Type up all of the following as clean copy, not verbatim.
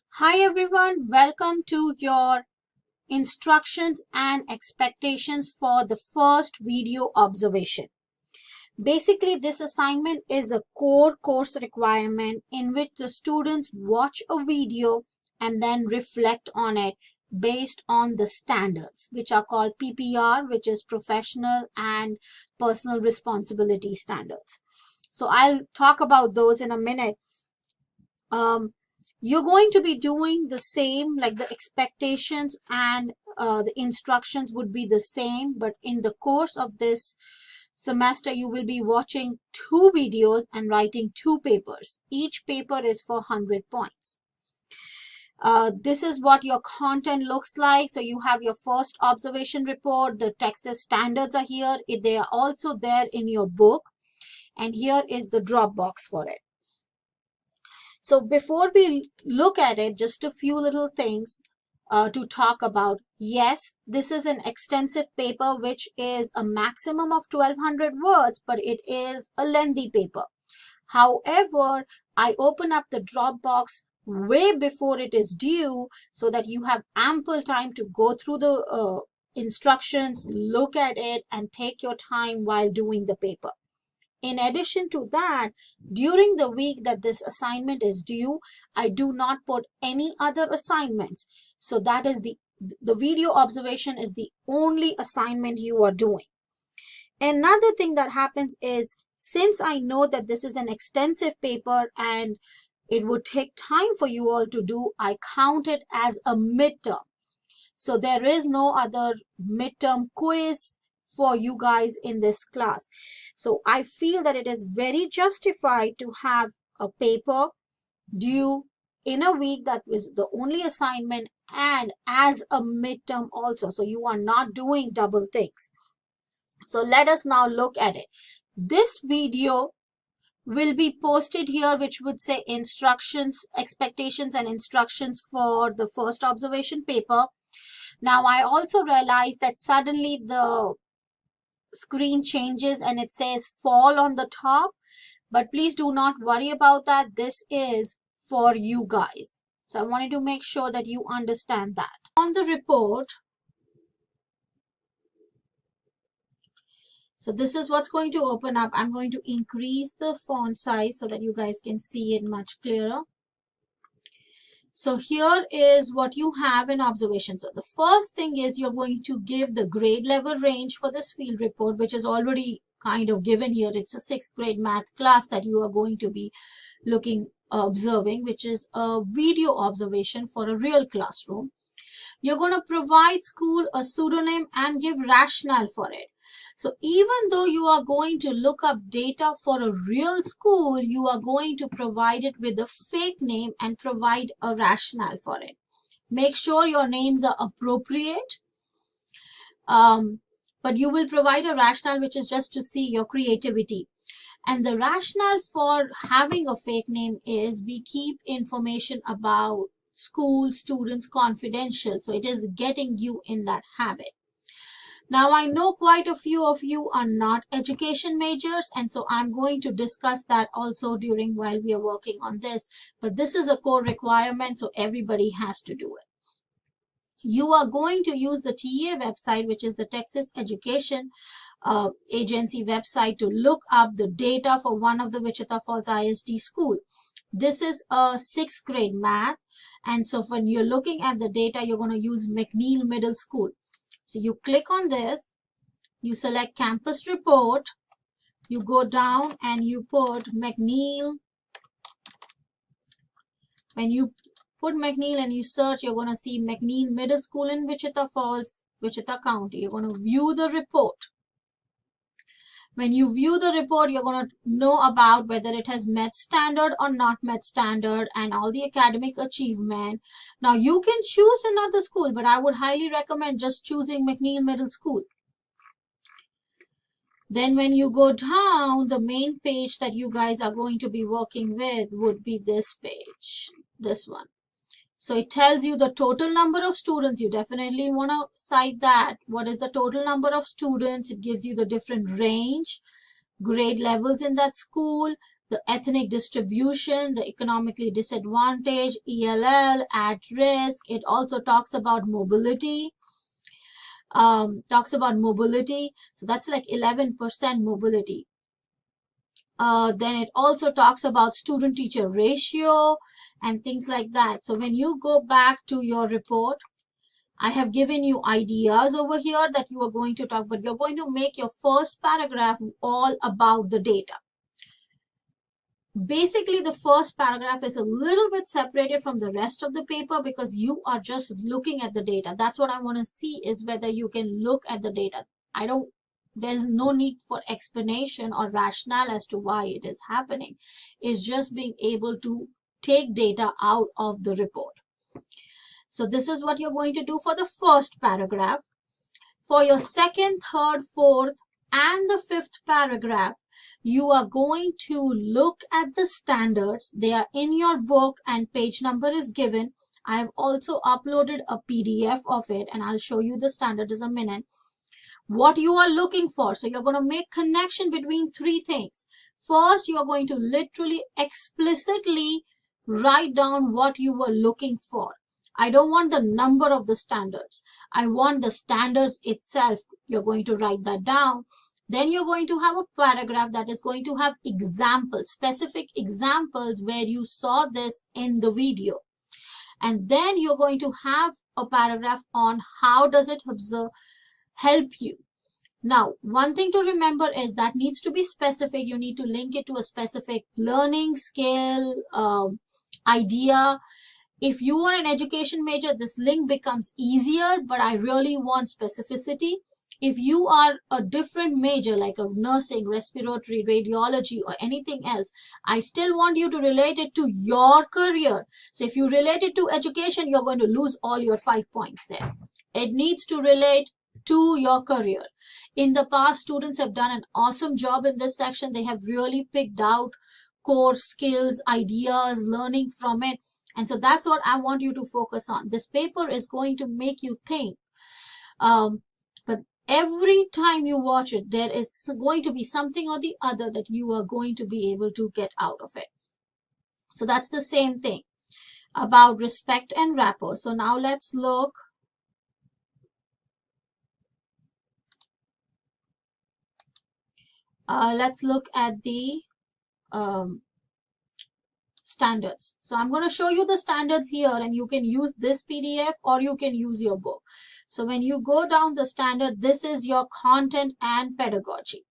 Hi everyone, welcome to your instructions and expectations for the first video observation. Basically, this assignment is a core course requirement in which the students watch a video and then reflect on it based on the standards, which are called PPR, which is Professional and Personal Responsibility Standards. So I'll talk about those in a minute. You're going to be doing the same, like the expectations and the instructions would be the same, but in the course of this semester you will be watching 2 videos and writing 2 papers. Each paper is for 100 points. This is what your content looks like. So you have your first observation report. The Texas standards are here. They are also there in your book, and here is the Dropbox for it. So before we look at it, just a few little things to talk about. Yes, this is an extensive paper, which is a maximum of 1200 words, but it is a lengthy paper. However, I open up the Dropbox way before it is due so that you have ample time to go through the instructions, look at it, and take your time while doing the paper. In addition to that, during the week that this assignment is due, I do not put any other assignments. So that is the video observation is the only assignment you are doing. Another thing that happens is, since I know that this is an extensive paper and it would take time for you all to do, I count it as a midterm. So there is no other midterm quiz for you guys in this class. So I feel that it is very justified to have a paper due in a week that was the only assignment and as a midterm also. So you are not doing double things. So let us now look at it. This video will be posted here, which would say instructions, expectations and instructions for the first observation paper. Now I also realized that suddenly the screen changes and it says fall on the top, but please do not worry about that. This is for you guys. So I wanted to make sure that you understand that. On the report, so this is what's going to open up. I'm going to increase the font size so that you guys can see it much clearer. So here is what you have in observation. So the first thing is you're going to give the grade level range for this field report, which is already kind of given here. It's a 6th grade math class that you are going to be observing, which is a video observation for a real classroom. You're going to provide school a pseudonym and give rationale for it. So even though you are going to look up data for a real school, you are going to provide it with a fake name and provide a rationale for it. Make sure your names are appropriate. But you will provide a rationale which is just to see your creativity. And the rationale for having a fake name is we keep information about school students confidential. So it is getting you in that habit. Now, I know quite a few of you are not education majors, and so I'm going to discuss that also while we are working on this. But this is a core requirement, so everybody has to do it. You are going to use the TEA website, which is the Texas Education Agency website, to look up the data for one of the Wichita Falls ISD school. This is a 6th grade math, and so when you're looking at the data, you're going to use McNeil Middle School. So you click on this, you select campus report, you go down and you put McNeil. When you put McNeil and you search, you're going to see McNeil Middle School in Wichita Falls, Wichita County. You're going to view the report. When you view the report, you're going to know about whether it has met standard or not met standard and all the academic achievement. Now, you can choose another school, but I would highly recommend just choosing McNeil Middle School. Then when you go down, the main page that you guys are going to be working with would be this page, this one. So it tells you the total number of students. You definitely want to cite that. What is the total number of students? It gives you the different range, grade levels in that school, the ethnic distribution, the economically disadvantaged, ELL, at risk. It also talks about mobility. So that's like 11% mobility. Then it also talks about student-teacher ratio and things like that. So when you go back to your report, I have given you ideas over here that you are going to talk, but you're going to make your first paragraph all about the data. Basically, the first paragraph is a little bit separated from the rest of the paper because you are just looking at the data. That's what I want to see, is whether you can look at the data. There's no need for explanation or rationale as to why it is happening. It's just being able to take data out of the report. So this is what you're going to do for the first paragraph. For your second, third, fourth, and the fifth paragraph, you are going to look at the standards. They are in your book and page number is given. I have also uploaded a PDF of it and I'll show you the standard in a minute. What you are looking for. So you're going to make connection between three things. First, you are going to literally explicitly write down what you were looking for. I don't want the number of the standards. I want the standards itself. You're going to write that down. Then you're going to have a paragraph that is going to have examples, specific examples where you saw this in the video. And then you're going to have a paragraph on how does it help you. Now, one thing to remember is that needs to be specific. You need to link it to a specific learning skill, idea. If you are an education major, this link becomes easier, but I really want specificity. If you are a different major, like a nursing, respiratory, radiology, or anything else, I still want you to relate it to your career. So if you relate it to education, you're going to lose all your 5 points there. It needs to relate to your career. In the past, students have done an awesome job in this section. They have really picked out core skills, ideas, learning from it. And so that's what I want you to focus on. This paper is going to make you think. But every time you watch it, there is going to be something or the other that you are going to be able to get out of it. So that's the same thing about respect and rapport. So now let's look. Let's look at the standards. So I'm going to show you the standards here, and you can use this PDF or you can use your book. So when you go down the standard, this is your content and pedagogy.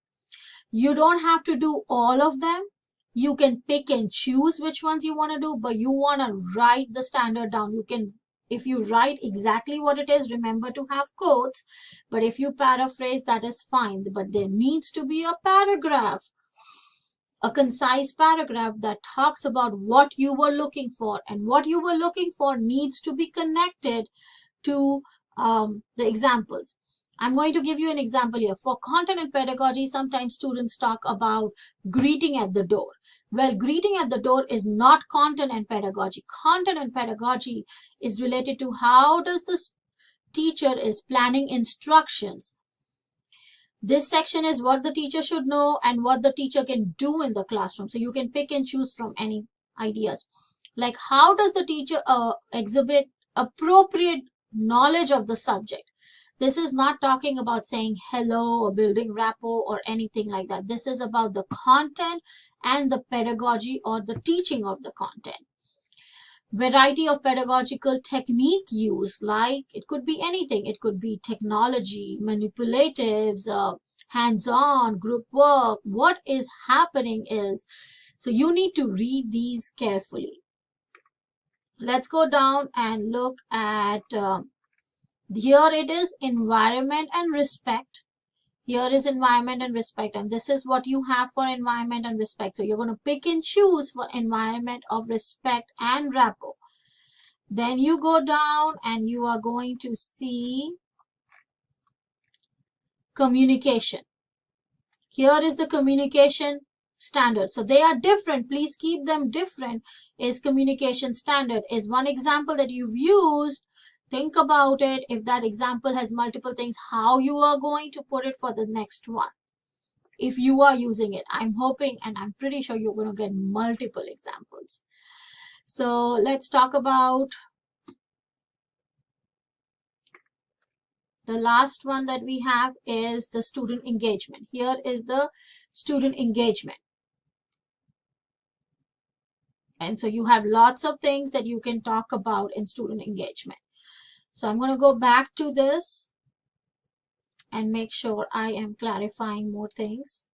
You don't have to do all of them. You can pick and choose which ones you want to do, but you want to write the standard down. You can, if you write exactly what it is, remember to have quotes, but if you paraphrase, that is fine. But there needs to be a paragraph, a concise paragraph that talks about what you were looking for, and what you were looking for needs to be connected to the examples. I'm going to give you an example here. For content and pedagogy, sometimes students talk about greeting at the door. Well, greeting at the door is not content and pedagogy. Content and pedagogy is related to how does the teacher is planning instructions. This section is what the teacher should know and what the teacher can do in the classroom. So you can pick and choose from any ideas. Like how does the teacher exhibit appropriate knowledge of the subject? This is not talking about saying hello or building rapport or anything like that. This is about the content and the pedagogy or the teaching of the content. Variety of pedagogical technique used, like it could be anything. It could be technology, manipulatives, hands-on, group work. What is happening is, so you need to read these carefully. Let's go down and look at, here it is environment and respect. Here is environment and respect, and this is what you have for environment and respect. So you're going to pick and choose for environment of respect and rapport. Then you go down and you are going to see communication. Here is the communication standard. So they are different. Please keep them different. Is communication standard is one example that you've used. Think about it. If that example has multiple things, how you are going to put it for the next one. if you are using it. I'm hoping and I'm pretty sure you're going to get multiple examples. So let's talk about the last one that we have is the student engagement. Here is the student engagement. And so you have lots of things that you can talk about in student engagement. So I'm going to go back to this and make sure I am clarifying more things.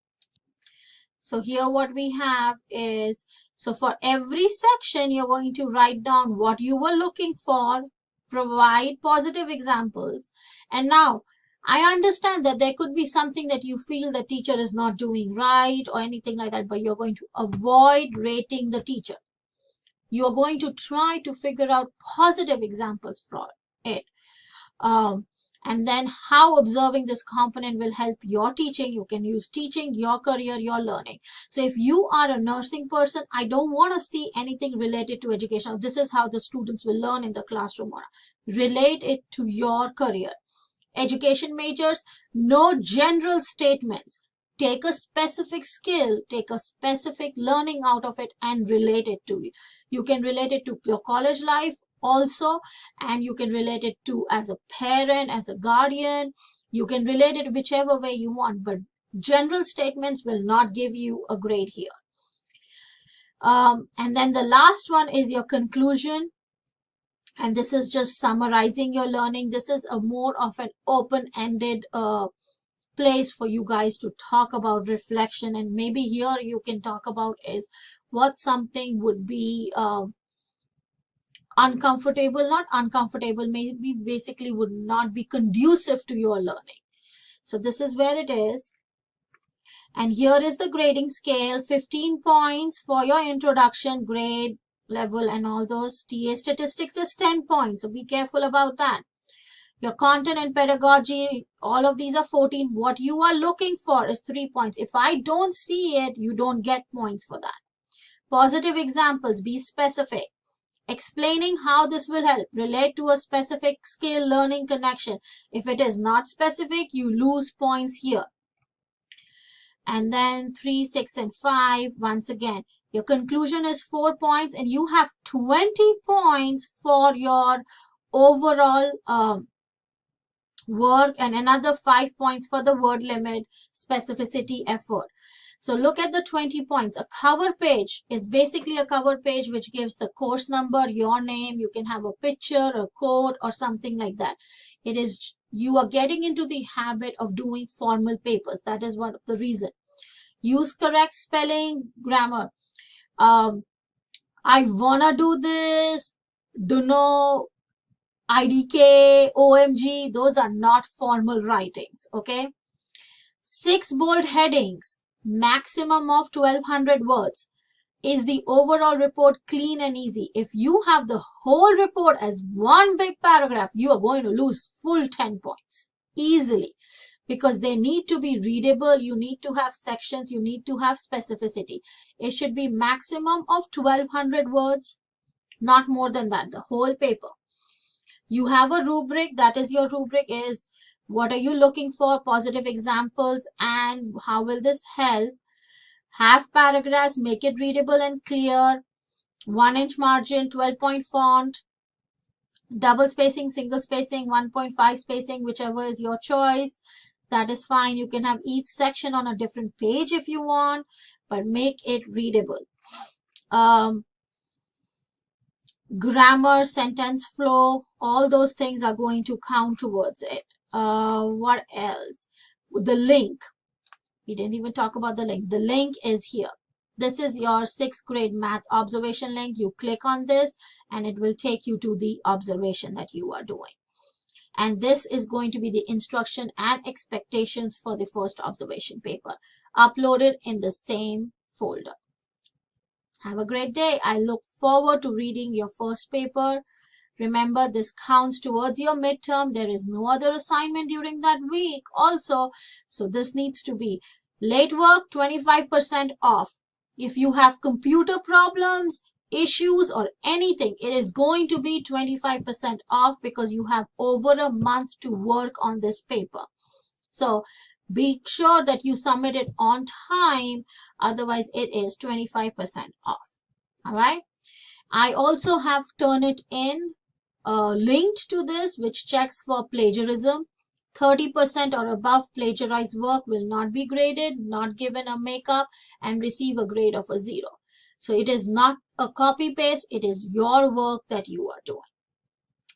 So here what we have is, so for every section, you're going to write down what you were looking for, provide positive examples. And now I understand that there could be something that you feel the teacher is not doing right or anything like that, but you're going to avoid rating the teacher. You are going to try to figure out positive examples for it. And then how observing this component will help your teaching. You can use teaching, your career, your learning. So if you are a nursing person, I don't want to see anything related to education. This is how the students will learn in the classroom. Relate it to your career. Education majors, no general statements. Take a specific skill, take a specific learning out of it and relate it to you. You can relate it to your college life also, and you can relate it to as a parent, as a guardian. You can relate it whichever way you want, but general statements will not give you a grade here. And then the last one is your conclusion. And this is just summarizing your learning. This is a more of an open-ended place for you guys to talk about reflection. And maybe here you can talk about is what something would be uncomfortable, not uncomfortable, maybe basically would not be conducive to your learning. So this is where it is. And here is the grading scale, 15 points for your introduction, grade, level, and all those. TA statistics is 10 points, so be careful about that. Your content and pedagogy, all of these are 14. What you are looking for is 3 points. If I don't see it, you don't get points for that. Positive examples, be specific. Explaining how this will help, relate to a specific skill, learning, connection. If it is not specific, you lose points here. And then 3, 6, and 5, once again, your conclusion is 4 points and you have 20 points for your overall work and another 5 points for the word limit, specificity, effort. So look at the 20 points. A cover page is basically a cover page which gives the course number, your name. You can have a picture, a quote, or something like that. It is, you are getting into the habit of doing formal papers. That is one of the reason. Use correct spelling, grammar. I wanna do this, do know, IDK, OMG, those are not formal writings, okay? 6 bold headings, maximum of 1200 words. Is the overall report clean and easy? If you have the whole report as one big paragraph, you are going to lose full 10 points easily because they need to be readable. You need to have sections. You need to have specificity. It should be maximum of 1200 words, not more than that, the whole paper. You have a rubric. That is your rubric is what are you looking for, positive examples, and how will this help? Have paragraphs, make it readable and clear. 1-inch margin, 12-point font, double spacing, single spacing, 1.5 spacing, whichever is your choice. That is fine. You can have each section on a different page if you want, but make it readable. Grammar, sentence flow, all those things are going to count towards it. What else? The link. We didn't even talk about the link. The link is here. This is your 6th grade math observation link. You click on this and it will take you to the observation that you are doing. And this is going to be the instruction and expectations for the first observation paper, uploaded in the same folder. Have a great day. I look forward to reading your first paper. Remember, this counts towards your midterm. There is no other assignment during that week also. So this needs to be late work, 25% off. If you have computer problems, issues, or anything, it is going to be 25% off because you have over a month to work on this paper. So Be sure that you submit it on time, otherwise it is 25% off. All right. I also have Turnitin linked to this, which checks for plagiarism. 30% or above plagiarized work will not be graded, not given a makeup, and receive a grade of a 0. So it is not a copy paste, it is your work that you are doing.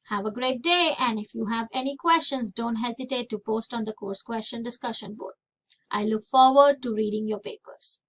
Have a great day, and if you have any questions, don't hesitate to post on the course question discussion board. I look forward to reading your papers.